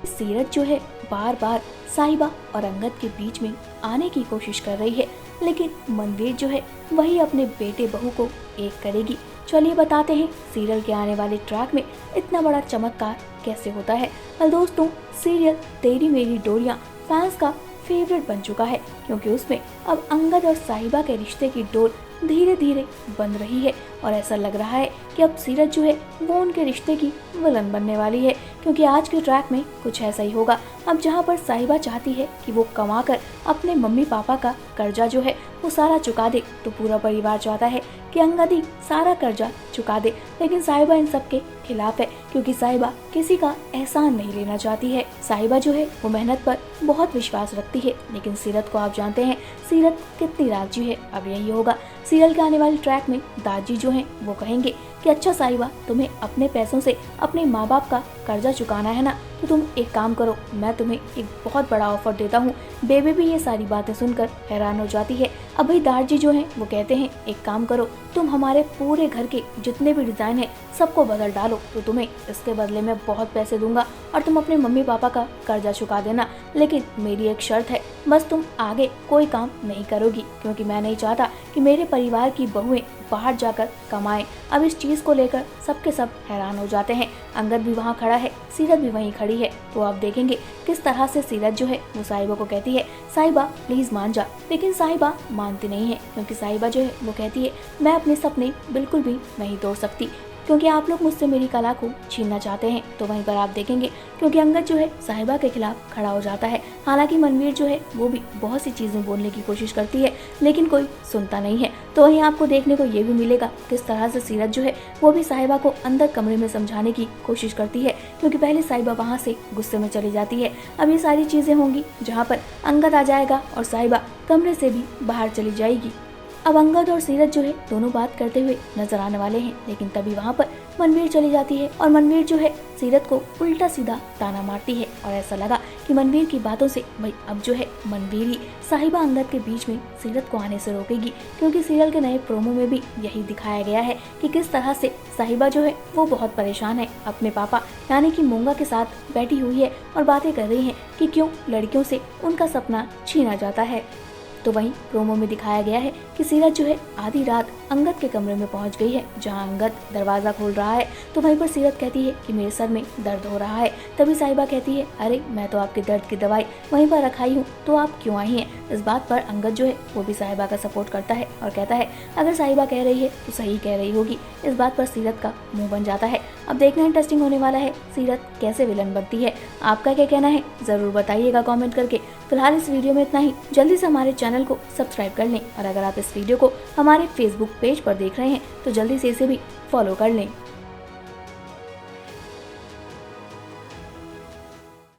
सीरत जो है बार बार साहिबा और अंगद के बीच में आने की कोशिश कर रही है, लेकिन मनवीर जो है वही अपने बेटे बहू को एक करेगी। चलिए बताते हैं सीरियल के आने वाले ट्रैक में इतना बड़ा चमत्कार कैसे होता है। और दोस्तों, सीरियल तेरी मेरी डोरियां फैंस का फेवरेट बन चुका है, क्योंकि उसमें अब अंगद और साहिबा के रिश्ते की डोर धीरे धीरे बन रही है और ऐसा लग रहा है कि अब सीरत जो है वो उनके रिश्ते की विलन बनने वाली है, क्योंकि आज के ट्रैक में कुछ ऐसा ही होगा। अब जहां पर साहिबा चाहती है कि वो कमाकर अपने मम्मी पापा का कर्जा जो है वो सारा चुका दे, तो पूरा परिवार चाहता है कि अंगद ही सारा कर्जा चुका दे। लेकिन साहिबा इन सब के खिलाफ है, क्योंकि साहिबा किसी का एहसान नहीं लेना चाहती है। साहिबा जो है वो मेहनत पर बहुत विश्वास रखती है, लेकिन सीरत को आप जानते हैं सीरत कितनी लालची है। अब यही होगा सीरियल के आने वाले ट्रैक में। दादी जो है वो कहेंगे कि अच्छा साहिबा, तुम्हें अपने पैसों से अपने माँ बाप का कर्जा चुकाना है ना, तो तुम एक काम करो, मैं तुम्हें एक बहुत बड़ा ऑफर देता हूँ। बेबी भी ये सारी बातें सुनकर हैरान हो जाती है। अब भाई दादी जो है वो कहते हैं एक काम करो, तुम हमारे पूरे घर के जितने भी डिजाइन है सबको बदल डालो, तो तुम्हें इसके बदले में बहुत पैसे दूंगा और तुम अपने मम्मी पापा का कर्जा चुका देना। लेकिन मेरी एक शर्त है, बस तुम आगे कोई काम नहीं करोगी, क्योंकि मैं नहीं चाहता कि मेरे परिवार की बहुएं बाहर जाकर कमाएं। अब इस चीज को लेकर सबके सब हैरान हो जाते हैं। अंगद भी वहाँ खड़ा है, सीरत भी वहीं खड़ी है। तो आप देखेंगे किस तरह से सीरत जो है वो साहिबा को कहती है साहिबा प्लीज मान जा, लेकिन साहिबा मानती नहीं है, क्योंकि साहिबा जो है वो कहती है मैं अपने सपने बिल्कुल भी नहीं तोड़ सकती, क्योंकि आप लोग मुझसे मेरी कला को छीनना चाहते हैं। तो वहीं पर आप देखेंगे क्योंकि अंगद जो है साहिबा के खिलाफ खड़ा हो जाता है। हालांकि मनवीर जो है वो भी बहुत सी चीजें बोलने की कोशिश करती है, लेकिन कोई सुनता नहीं है। तो वहीं आपको देखने को ये भी मिलेगा किस तरह से सीरत जो है वो भी साहिबा को अंदर कमरे में समझाने की कोशिश करती है, क्योंकि पहले साहिबा वहाँ से गुस्से में चली जाती है। अब ये सारी चीजें होंगी जहाँ पर अंगद आ जाएगा और साहिबा कमरे से भी बाहर चली जाएगी। अब अंगद और सीरत जो है दोनों बात करते हुए नजर आने वाले हैं, लेकिन तभी वहाँ पर मनवीर चली जाती है और मनवीर जो है सीरत को उल्टा सीधा ताना मारती है। और ऐसा लगा कि मनवीर की बातों से भाई अब जो है मनवीर ही साहिबा अंगद के बीच में सीरत को आने से रोकेगी, क्योंकि सीरियल के नए प्रोमो में भी यही दिखाया गया है कि किस तरह से साहिबा जो है वो बहुत परेशान है, अपने पापा यानी कि मूंगा के साथ बैठी हुई है और बातें कर रही है कि क्यों लड़कियों से उनका सपना छीना जाता है। तो वहीं प्रोमो में दिखाया गया है कि सीरत जो है आधी रात अंगद के कमरे में पहुंच गई है, जहां अंगद दरवाजा खोल रहा है। तो वहीं पर सीरत कहती है कि मेरे सर में दर्द हो रहा है। तभी साहिबा कहती है अरे मैं तो आपके दर्द की दवाई वहीं पर रखाई हूँ, तो आप क्यों आई हैं। इस बात पर अंगद जो है वो भी साहिबा का सपोर्ट करता है और कहता है अगर साहिबा कह रही है तो सही कह रही होगी। इस बात पर सीरत का मुंह बन जाता है। अब देखना इंटरेस्टिंग होने वाला है सीरत कैसे विलन बनती है। आपका क्या कहना है जरूर बताइएगा कमेंट करके। फिलहाल इस वीडियो में इतना ही। जल्दी से हमारे चैनल को सब्सक्राइब कर लें और अगर आप इस वीडियो को हमारे फेसबुक पेज पर देख रहे हैं तो जल्दी से इसे भी फॉलो कर लें।